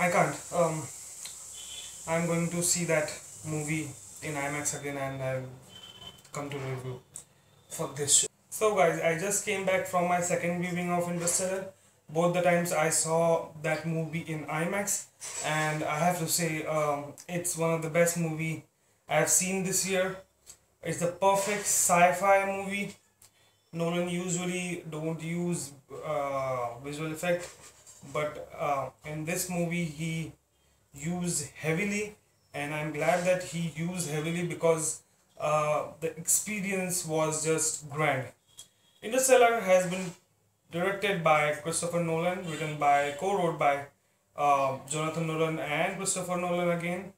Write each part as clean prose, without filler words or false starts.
I can't. I'm going to see that movie in IMAX again and I'll come to review for this show. So guys, I just came back from my second viewing of Interstellar. Both the times I saw that movie in IMAX, and I have to say it's one of the best movie I've seen this year. It's the perfect sci-fi movie. Nolan usually don't use visual effect, but in this movie he used heavily, and I'm glad that he used heavily because the experience was just grand. Interstellar has been directed by Christopher Nolan, written by, co-wrote by Jonathan Nolan and Christopher Nolan again.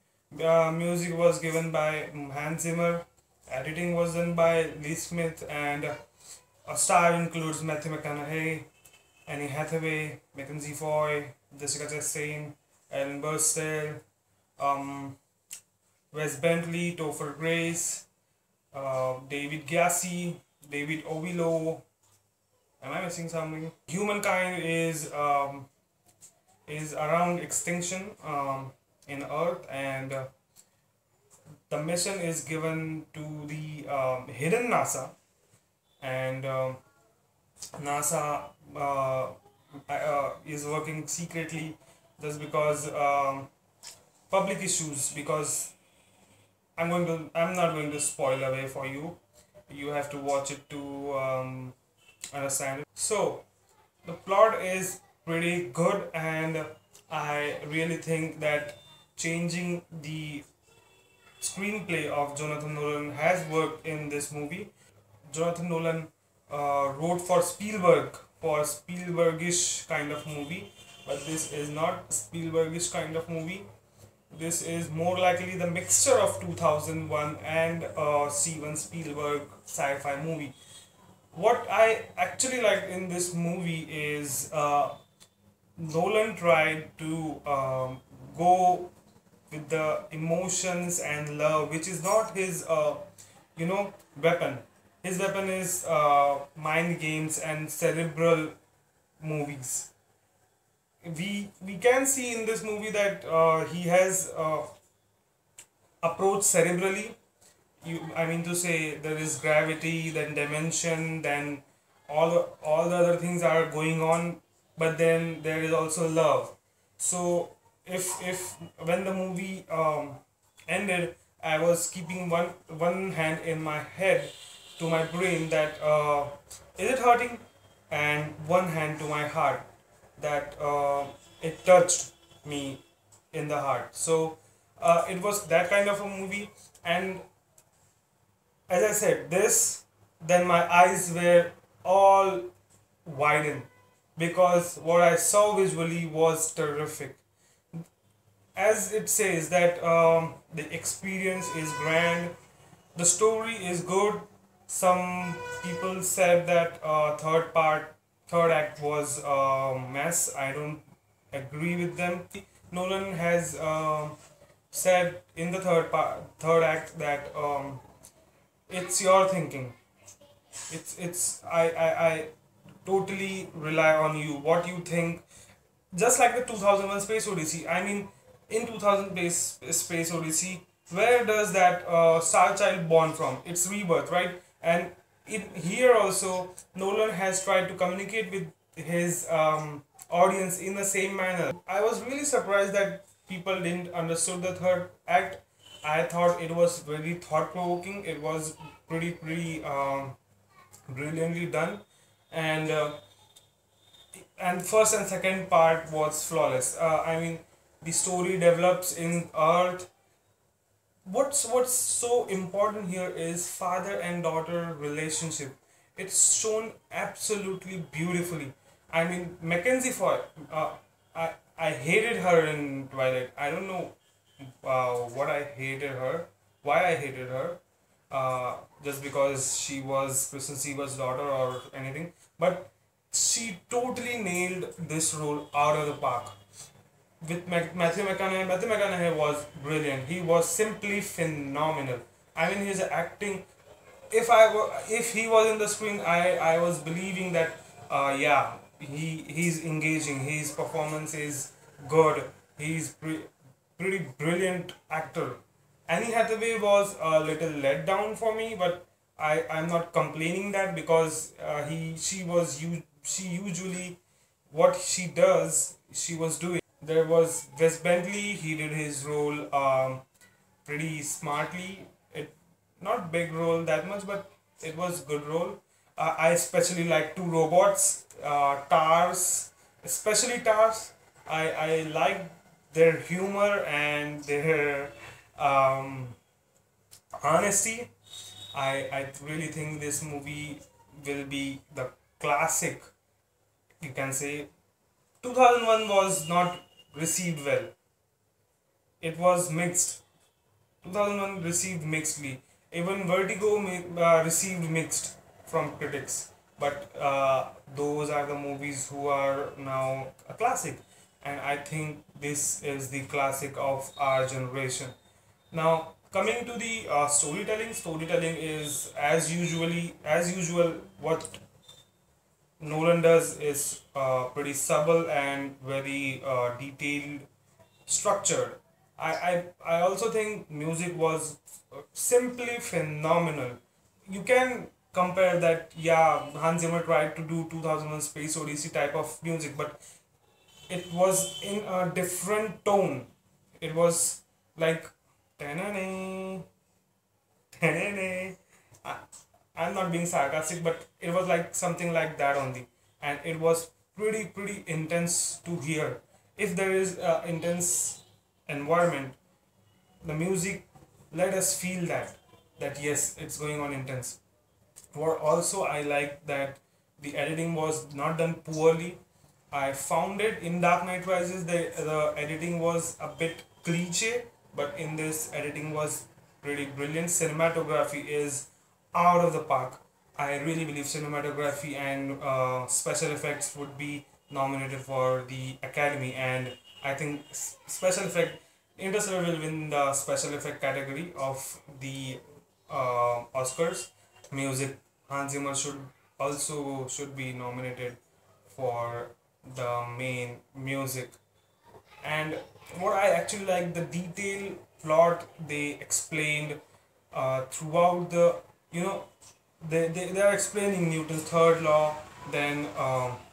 Music was given by Hans Zimmer. Editing was done by Lee Smith, and a star includes Matthew McConaughey, Annie Hathaway, Mackenzie Foy, Jessica Chastain, Ellen Burstall, Wes Bentley, Topher Grace, David Gyasi, David Ovillo. Am I missing something? Humankind is around extinction in Earth, and the mission is given to the hidden NASA, and NASA is working secretly just because public issues. Because I'm not going to spoil away for you. You have to watch it to understand it. So the plot is pretty good, and I really think that changing the screenplay of Jonathan Nolan has worked in this movie. Jonathan Nolan wrote for Spielbergish kind of movie, but this is not Spielbergish kind of movie. This is more likely the mixture of 2001 and Steven Spielberg sci-fi movie. What I actually liked in this movie is Nolan tried to go with the emotions and love, which is not his weapon. His weapon is mind games and cerebral movies. We can see in this movie that he has approached cerebrally. I mean to say, there is gravity, then dimension, then all the other things are going on, but then there is also love. So if when the movie ended, I was keeping one hand in my head to my brain that is it hurting, and one hand to my heart that it touched me in the heart. So it was that kind of a movie, and as I said, then my eyes were all widened because what I saw visually was terrific. As it says that the experience is grand, the story is good. Some people said that third act was a mess. I don't agree with them. Nolan has said in the third act that it's your thinking. I totally rely on you. What you think, just like the 2001 Space Odyssey. I mean, in 2000 Space Odyssey, where does that star child born from? It's rebirth, right? And here also, Nolan has tried to communicate with his audience in the same manner. I was really surprised that people didn't understood the third act. I thought it was very thought-provoking. It was pretty brilliantly done, and first and second part was flawless. I mean, the story develops in Earth. What's so important here is father and daughter relationship. It's shown absolutely beautifully. I mean, Mackenzie Foy. I hated her in Twilight. I don't know what I hated her, why I hated her, just because she was Kristen Stewart's daughter or anything, but she totally nailed this role out of the park. With Matthew McConaughey was brilliant. He was simply phenomenal. I mean, his acting. If he was in the screen, I was believing that yeah, he's engaging. His performance is good. He's pretty brilliant actor. Annie Hathaway was a little let down for me, but I'm not complaining that because she usually what she does she was doing. There was Wes Bentley. He did his role pretty smartly. It not big role that much, but it was good role. I especially like two robots, Tars, especially Tars. I like their humor and their um, honesty. I really think this movie will be the classic. You can say 2001 was not received well. It was mixed. 2001 received mixedly. Even Vertigo received mixed from critics. But those are the movies who are now a classic. And I think this is the classic of our generation. Now, coming to the storytelling is as usual. What Nolan does is pretty subtle and very detailed, structured. I also think music was simply phenomenal. You can compare that, yeah, Hans Zimmer tried to do 2001 Space Odyssey type of music, but it was in a different tone. It was like, "Ta-na-na, ta-na-na." I- I'm not being sarcastic, but it was like something like that only, and it was pretty intense to hear. If there is a intense environment, the music let us feel that yes, it's going on intense. What also I like that the editing was not done poorly. I found it in Dark Knight Rises the editing was a bit cliche, but in this editing was pretty brilliant. Cinematography is out of the park. I really believe cinematography and special effects would be nominated for the Academy, and I think special effect Interstellar will win the special effect category of the Oscars. Music, Hans Zimmer should be nominated for the main music. And what I actually like, the detailed plot they explained throughout the, you know, they are explaining Newton's third law, then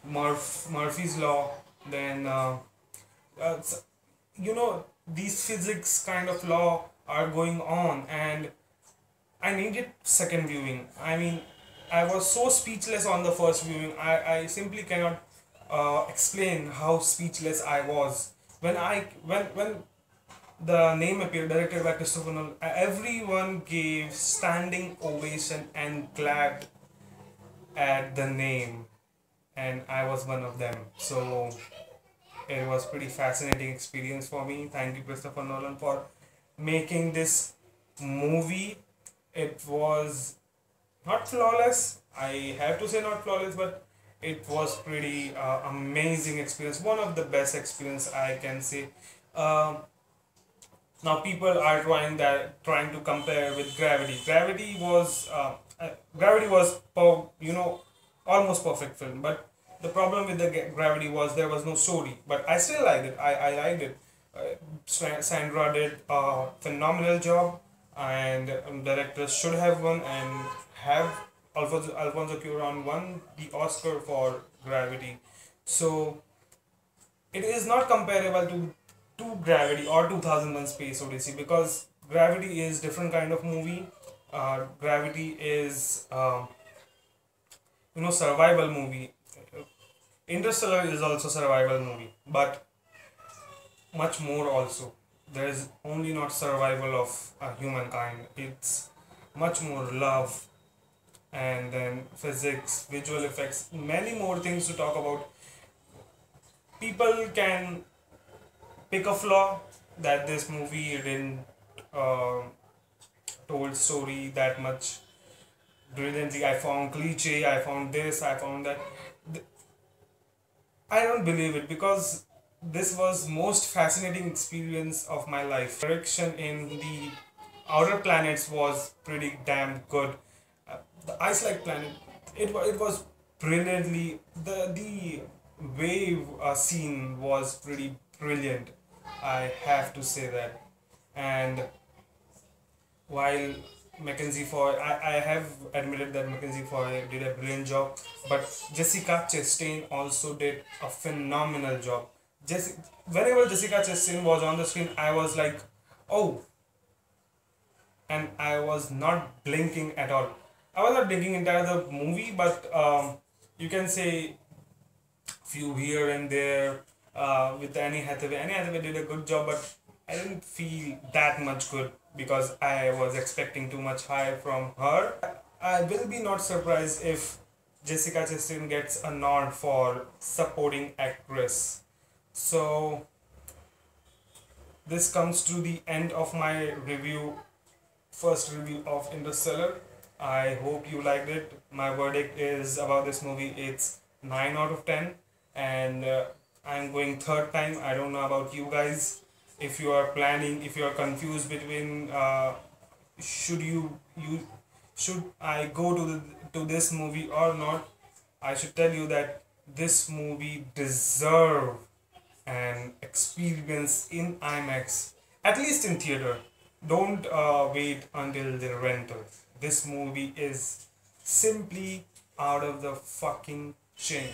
Murphy's law, then uh, you know, these physics kind of law are going on, and I needed second viewing. I mean, I was so speechless on the first viewing. I simply cannot explain how speechless I was when the name appeared, directed by Christopher Nolan. Everyone gave standing ovation and clapped at the name, and I was one of them. So it was pretty fascinating experience for me. Thank you, Christopher Nolan, for making this movie. It was not flawless. I have to say not flawless, but it was pretty amazing experience. One of the best experience I can say. Um Now people are trying to compare with Gravity. Gravity was almost perfect film, but the problem with the Gravity was there was no story. But I still liked it. I liked it. Sandra did a phenomenal job, and directors should have won and have Alfonso Cuarón won the Oscar for Gravity. So it is not comparable to Gravity or 2001 Space Odyssey, because Gravity is different kind of movie. Gravity is survival movie. Interstellar is also survival movie, but much more also. There is only not survival of humankind. It's much more love, and then physics, visual effects, many more things to talk about. People can pick a flaw that this movie didn't uh, told story that much brilliantly. I found cliche, I found this, I found that. I don't believe it, because this was most fascinating experience of my life. Direction in the outer planets was pretty damn good. The ice-like planet, it was brilliantly, the wave scene was pretty brilliant. I have to say that. And while Mackenzie Foy, I have admitted that Mackenzie Foy did a brilliant job, but Jessica Chastain also did a phenomenal job. Whenever Jessica Chastain was on the screen, I was like, oh, and I was not blinking at all. I was not blinking entire the movie, but you can say few here and there with Annie Hathaway. Annie Hathaway did a good job, but I didn't feel that much good because I was expecting too much high from her. I will be not surprised if Jessica Chastain gets a nod for supporting actress. So this comes to the end of my first review of Interstellar. I hope you liked it. My verdict is about this movie. It's 9 out of 10, and I'm going third time. I don't know about you guys. If you are planning, if you are confused between should you should I go to this movie or not, I should tell you that this movie deserve an experience in IMAX, at least in theater. Don't wait until the rental. This movie is simply out of the fucking chain.